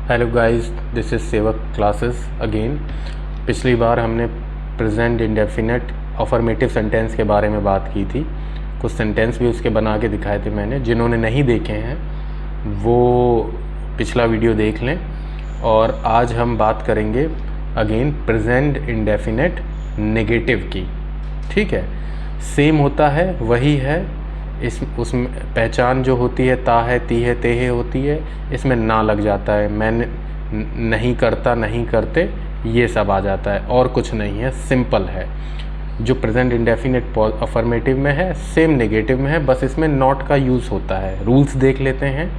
Hello guys, this is सेवक classes again. पिछली बार हमने प्रेजेंट इंडेफिनेट अफर्मेटिव सेंटेंस के बारे में बात की थी। कुछ सेंटेंस भी उसके बना के दिखाए थे मैंने। जिन्होंने नहीं देखे हैं वो पिछला वीडियो देख लें। और आज हम बात करेंगे अगेन प्रेजेंट इंडेफिनेट नेगेटिव की। ठीक है, सेम होता है, वही है। उसमें पहचान जो होती है ता है, ती है, ते है होती है। इसमें ना लग जाता है, मैं नहीं करता, नहीं करते, ये सब आ जाता है और कुछ नहीं है, सिंपल है। जो प्रेजेंट इंडेफिनिट अफर्मेटिव में है सेम नेगेटिव में है, बस इसमें नॉट का यूज़ होता है। रूल्स देख लेते हैं।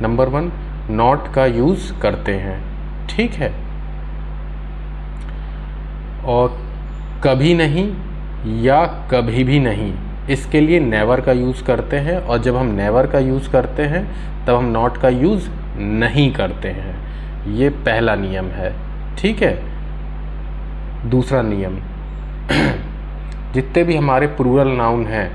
नंबर 1, नॉट का यूज़ करते हैं। ठीक है, और कभी नहीं या कभी भी नहीं, इसके लिए नेवर का यूज़ करते हैं। और जब हम नेवर का यूज़ करते हैं तब हम नॉट का यूज़ नहीं करते हैं। ये पहला नियम है। ठीक है, दूसरा नियम जितने भी हमारे प्लूरल नाउन हैं,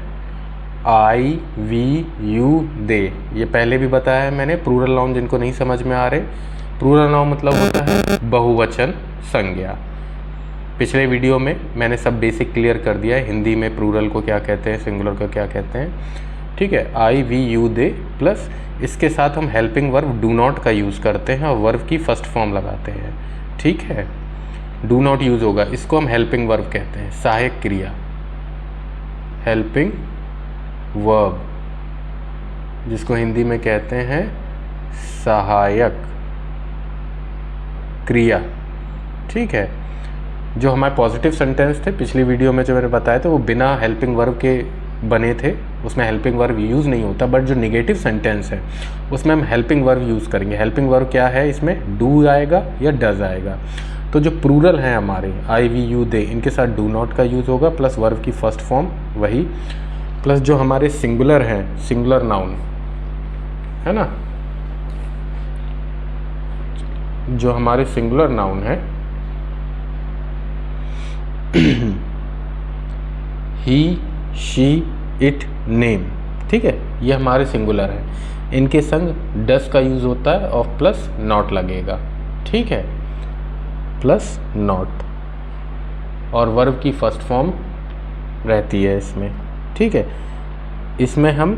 आई, वी, यू, दे, ये पहले भी बताया है मैंने। प्लूरल नाउन जिनको नहीं समझ में आ रहे, प्लूरल नाउन मतलब होता है बहुवचन संज्ञा। पिछले वीडियो में मैंने सब बेसिक क्लियर कर दिया है। हिंदी में प्लूरल को क्या कहते हैं, सिंगुलर को क्या कहते हैं। ठीक है, आई, वी, यू, दे प्लस इसके साथ हम हेल्पिंग वर्ब डू नॉट का यूज़ करते हैं और वर्ब की फर्स्ट फॉर्म लगाते हैं। ठीक है, डू नॉट यूज़ होगा, इसको हम हेल्पिंग वर्ब कहते हैं, सहायक क्रिया, हेल्पिंग वर्ब, जिसको हिंदी में कहते हैं सहायक क्रिया। ठीक है, जो हमारे पॉजिटिव सेंटेंस थे पिछली वीडियो में जो मैंने बताया था वो बिना हेल्पिंग वर्ब के बने थे, उसमें हेल्पिंग वर्ब यूज़ नहीं होता। बट जो नेगेटिव सेंटेंस है उसमें हम हेल्पिंग वर्ब यूज़ करेंगे। हेल्पिंग वर्ब क्या है, इसमें डू आएगा या डज आएगा। तो जो प्लूरल हैं हमारे आई, वी, यू, दे, इनके साथ डू नॉट का यूज़ होगा प्लस वर्ब की फर्स्ट फॉर्म वही, प्लस जो हमारे सिंगुलर हैं, सिंगुलर नाउन है ना, जो हमारे सिंगुलर नाउन है ही, शी, इट, नेम। ठीक है, ये हमारे सिंगुलर हैं। इनके संग डस का यूज़ होता है और प्लस नॉट लगेगा। ठीक है, प्लस नॉट, और वर्ब की फर्स्ट फॉर्म रहती है इसमें। ठीक है, इसमें हम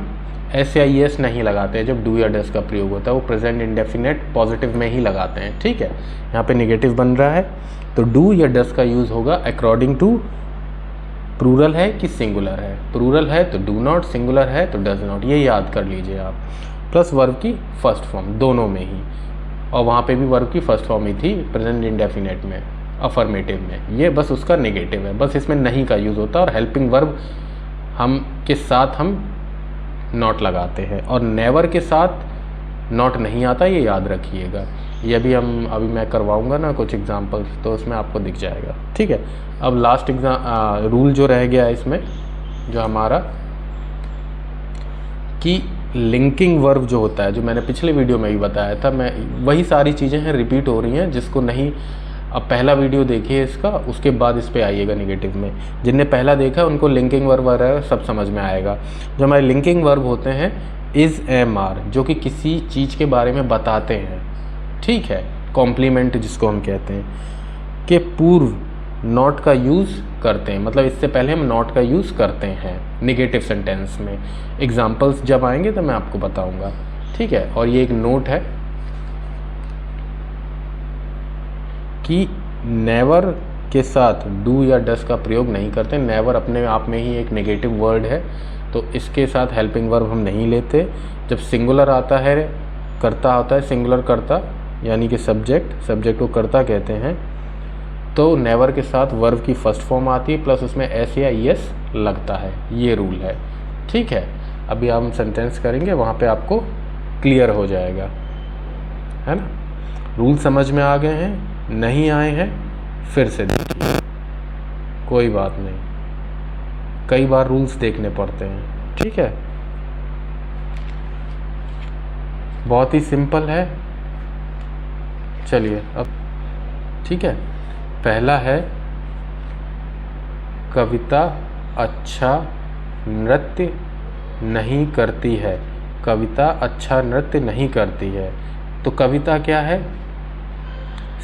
एस या एस नहीं लगाते हैं जब डू या डस का प्रयोग होता है, वो प्रेजेंट इंडेफिनेट पॉजिटिव में ही लगाते हैं। ठीक है, यहाँ पे नेगेटिव बन रहा है तो डू या डस का यूज़ होगा अकॉर्डिंग टू प्लूरल है कि सिंगुलर है। प्लूरल है तो डू नॉट, सिंगुलर है तो डज नॉट, ये याद कर लीजिए आप। प्लस वर्ब की फर्स्ट फॉर्म दोनों में ही, और वहाँ पे भी वर्ब की फर्स्ट फॉर्म ही थी प्रेजेंट इंडेफिनेट में, अफर्मेटिव में। ये बस उसका नेगेटिव है, बस इसमें नहीं का यूज़ होता है और हेल्पिंग वर्ब हम के साथ हम नॉट लगाते हैं, और नेवर के साथ नॉट नहीं आता, ये याद रखिएगा। ये भी अभी मैं करवाऊंगा ना कुछ एग्जांपल्स, तो उसमें आपको दिख जाएगा। ठीक है, अब लास्ट रूल जो रह गया है इसमें, जो हमारा कि लिंकिंग वर्ब जो होता है, जो मैंने पिछले वीडियो में भी बताया था, मैं वही सारी चीज़ें हैं रिपीट हो रही हैं। जिसको नहीं, अब पहला वीडियो देखिए इसका, उसके बाद इस पर आइएगा नेगेटिव में। जिनने पहला देखा उनको लिंकिंग वर्ब वगैरह सब समझ में आएगा। जो हमारे लिंकिंग वर्ब होते हैं इज़, एम, आर, जो कि किसी चीज़ के बारे में बताते हैं। ठीक है, कॉम्प्लीमेंट जिसको हम कहते हैं, के पूर्व नॉट का यूज़ करते हैं, मतलब इससे पहले हम नॉट का यूज़ करते हैं नेगेटिव सेंटेंस में। एग्जाम्पल्स जब आएंगे तो मैं आपको बताऊंगा। ठीक है, और ये एक नोट है कि नेवर के साथ डू या डस का प्रयोग नहीं करते। नेवर अपने आप में ही एक नेगेटिव वर्ड है, तो इसके साथ हेल्पिंग वर्ब हम नहीं लेते। जब सिंगुलर आता है, कर्ता होता है, सिंगुलर कर्ता यानी कि सब्जेक्ट को कर्ता कहते हैं, तो नेवर के साथ वर्ब की फर्स्ट फॉर्म आती है प्लस उसमें एस या एस लगता है। ये रूल है। ठीक है, अभी हम सेंटेंस करेंगे, वहाँ पे आपको क्लियर हो जाएगा, है ना। रूल समझ में आ गए हैं? नहीं आए हैं फिर से देखिए, कोई बात नहीं, कई बार रूल्स देखने पड़ते हैं। ठीक है, बहुत ही सिंपल है। चलिए अब, ठीक है, पहला है कविता अच्छा नृत्य नहीं करती है। कविता अच्छा नृत्य नहीं करती है। तो कविता क्या है?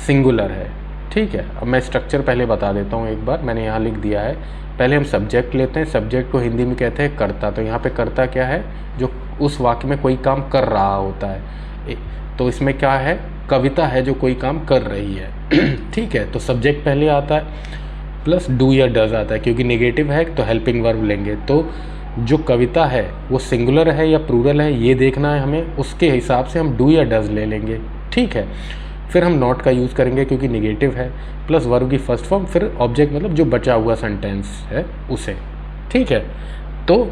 सिंगुलर है। ठीक है, अब मैं स्ट्रक्चर पहले बता देता हूँ एक बार, मैंने यहाँ लिख दिया है। पहले हम सब्जेक्ट लेते हैं, सब्जेक्ट को हिंदी में कहते हैं कर्ता। तो यहाँ पे कर्ता क्या है, जो उस वाक्य में कोई काम कर रहा होता है। तो इसमें क्या है, कविता है जो कोई काम कर रही है। ठीक है, तो सब्जेक्ट पहले आता है प्लस डू या डज आता है, क्योंकि नेगेटिव है तो हेल्पिंग वर्ब लेंगे। तो जो कविता है वो सिंगुलर है या प्लूरल है ये देखना है हमें, उसके हिसाब से हम डू या डज ले लेंगे। ठीक है, फिर हम नॉट का यूज़ करेंगे क्योंकि नेगेटिव है, प्लस वर्ब की फर्स्ट फॉर्म, फिर ऑब्जेक्ट मतलब जो बचा हुआ सेंटेंस है उसे। ठीक है, तो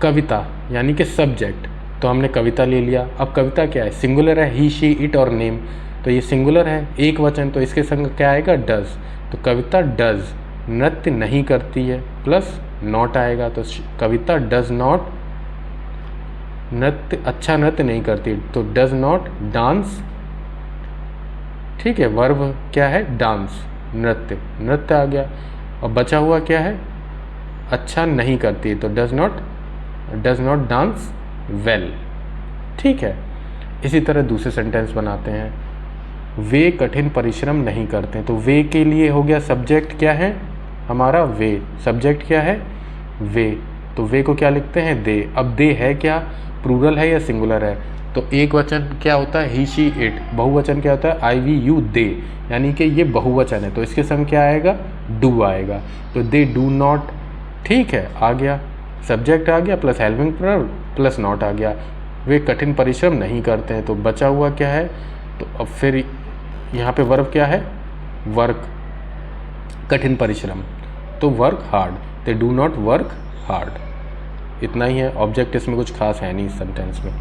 कविता यानी कि सब्जेक्ट, तो हमने कविता ले लिया। अब कविता क्या है, सिंगुलर है, ही शी इट और नेम, तो ये सिंगुलर है, एक वचन, तो इसके संग क्या आएगा, डज। तो कविता डज नृत्य नहीं करती है, प्लस नॉट आएगा, तो कविता डज नॉट नृत्य, अच्छा नृत्य नहीं करती, तो डज नॉट डांस। ठीक है, वर्ब क्या है, डांस, नृत्य, नृत्य आ गया। और बचा हुआ क्या है, अच्छा नहीं करती, तो डज नॉट डांस वेल। ठीक है, इसी तरह दूसरे सेंटेंस बनाते हैं, वे कठिन परिश्रम नहीं करते। तो वे के लिए हो गया सब्जेक्ट क्या है हमारा, वे, सब्जेक्ट क्या है, वे, तो वे को क्या लिखते हैं, दे। अब दे है क्या, प्लूरल है या सिंगुलर है, तो एक वचन क्या होता है, ही शी इट, बहुवचन क्या होता है, आई वी यू दे, यानी कि ये बहुवचन है, तो इसके संग क्या आएगा, डू आएगा, तो दे डू नॉट। ठीक है, आ गया, सब्जेक्ट आ गया plus helping verb plus not आ गया, वे कठिन परिश्रम नहीं करते हैं, तो बचा हुआ क्या है, तो अब फिर यहाँ पे वर्ब क्या है, वर्क, कठिन परिश्रम, तो work hard, they do not work hard. इतना ही है, ऑब्जेक्ट इसमें कुछ खास है नहीं इस सेंटेंस में।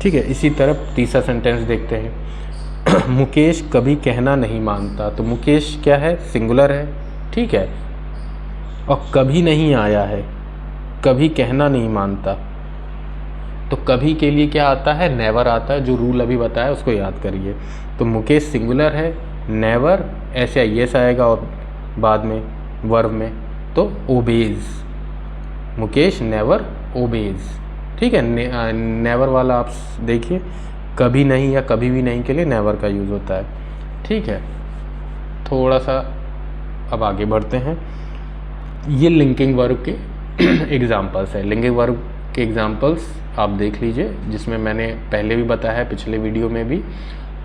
ठीक है, इसी तरह तीसरा सेंटेंस देखते हैं। मुकेश कभी कहना नहीं मानता, तो मुकेश क्या है, सिंगुलर है। ठीक है, और कभी नहीं आया है, कभी कहना नहीं मानता, तो कभी के लिए क्या आता है, नेवर आता है, जो रूल अभी बताया उसको याद करिए। तो मुकेश सिंगुलर है, नेवर ऐसे यस आएगा और बाद में वर्ब में, तो ओबेज, मुकेश नेवर ओबेज। ठीक है, नेवर वाला आप देखिए, कभी नहीं या कभी भी नहीं के लिए नेवर का यूज़ होता है। ठीक है, थोड़ा सा अब आगे बढ़ते हैं। ये लिंकिंग वर्ब के एग्जाम्पल्स है, लिंकिंग वर्ब के एग्जाम्पल्स आप देख लीजिए, जिसमें मैंने पहले भी बताया है, पिछले वीडियो में भी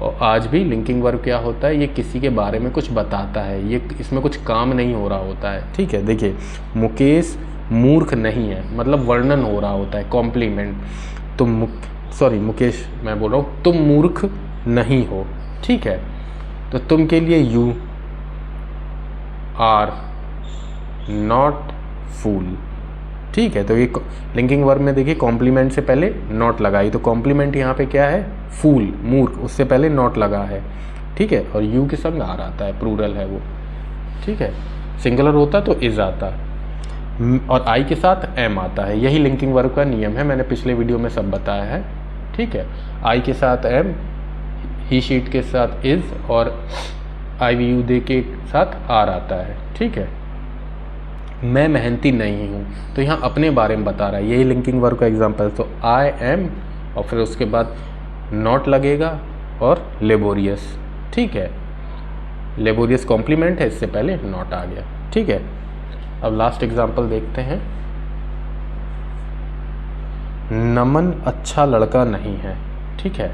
और आज भी। लिंकिंग वर्ब क्या होता है, ये किसी के बारे में कुछ बताता है, ये इसमें कुछ काम नहीं हो रहा होता है। ठीक है, देखिए मुकेश मूर्ख नहीं है, मतलब वर्णन हो रहा होता है, कॉम्प्लीमेंट। तो मुकेश मैं बोल रहा हूँ, तुम मूर्ख नहीं हो। ठीक है, तो तुम के लिए यू आर नॉट फूल। ठीक है, तो ये लिंकिंग वर्ब में देखिए कॉम्प्लीमेंट से पहले नॉट लगाई, तो कॉम्प्लीमेंट यहाँ पे क्या है, फूल, मूर्ख, उससे पहले नॉट लगा है। ठीक है, और यू के संग आर आता है, प्लूरल है वो। ठीक है, सिंगुलर होता तो इज आता, और आई के साथ एम आता है। यही लिंकिंग वर्ब का नियम है, मैंने पिछले वीडियो में सब बताया है। ठीक है, आई के साथ एम, ही शीट के साथ इज, और आई वी यू दे के साथ आर आता है। ठीक है, मैं मेहनती नहीं हूँ, तो यहाँ अपने बारे में बता रहा है, यही लिंकिंग वर्ब का एग्जांपल। तो आई एम और फिर उसके बाद नॉट लगेगा और लेबोरियस। ठीक है, लेबोरियस कॉम्प्लीमेंट है, इससे पहले नॉट आ गया। ठीक है, अब लास्ट एग्जांपल देखते हैं। नमन अच्छा लड़का नहीं है। ठीक है,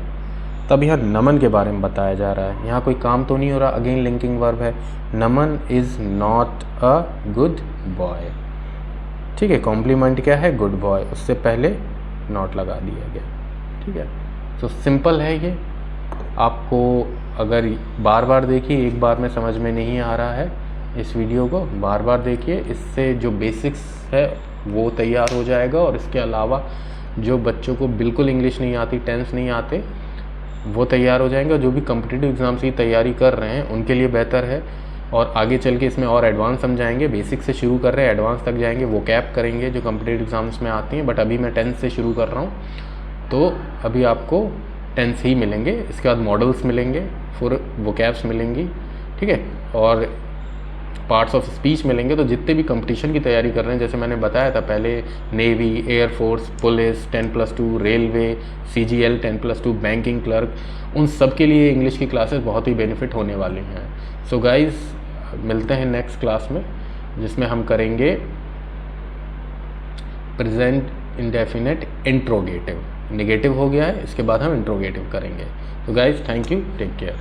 तब यहाँ नमन के बारे में बताया जा रहा है, यहाँ कोई काम तो नहीं हो रहा, अगेन लिंकिंग वर्ब है। Naman is not a good boy. ठीक है, कॉम्प्लीमेंट क्या है, गुड बॉय, उससे पहले नॉट लगा दिया गया। ठीक है, तो सिंपल है ये। आपको अगर बार बार देखिए, एक बार में समझ में नहीं आ रहा है, इस वीडियो को बार बार देखिए, इससे जो बेसिक्स है वो तैयार हो जाएगा। और इसके अलावा जो बच्चों को बिल्कुल इंग्लिश नहीं आती, टेंस नहीं आते, वो तैयार हो जाएंगे। और जो भी कॉम्पिटिटिव एग्ज़ाम्स की तैयारी कर रहे हैं उनके लिए बेहतर है। और आगे चल के इसमें और एडवांस समझाएंगे, बेसिक से शुरू कर रहे हैं, एडवांस तक जाएंगे, वो कैप करेंगे जो कॉम्पिटिटिव एग्ज़ाम्स में आती हैं। बट अभी मैं 10 से शुरू कर रहा हूँ, तो अभी आपको 10 ही मिलेंगे, इसके बाद मॉडल्स मिलेंगे, फिर वो कैप्स मिलेंगी। ठीक है, और पार्ट्स ऑफ स्पीच मिलेंगे। तो जितने भी कंपटीशन की तैयारी कर रहे हैं, जैसे मैंने बताया था पहले, navy, air force, police 10+2, railway, CGL 10+2, banking clerk, उन सब के लिए इंग्लिश की क्लासेस बहुत ही बेनिफिट होने वाली हैं। सो गाइज, मिलते हैं नेक्स्ट क्लास में, जिसमें हम करेंगे प्रेजेंट इंडेफिनेट इंट्रोगेटिव। नेगेटिव हो गया है, इसके बाद हम इंट्रोगेटिव करेंगे। तो guys, thank you, take care.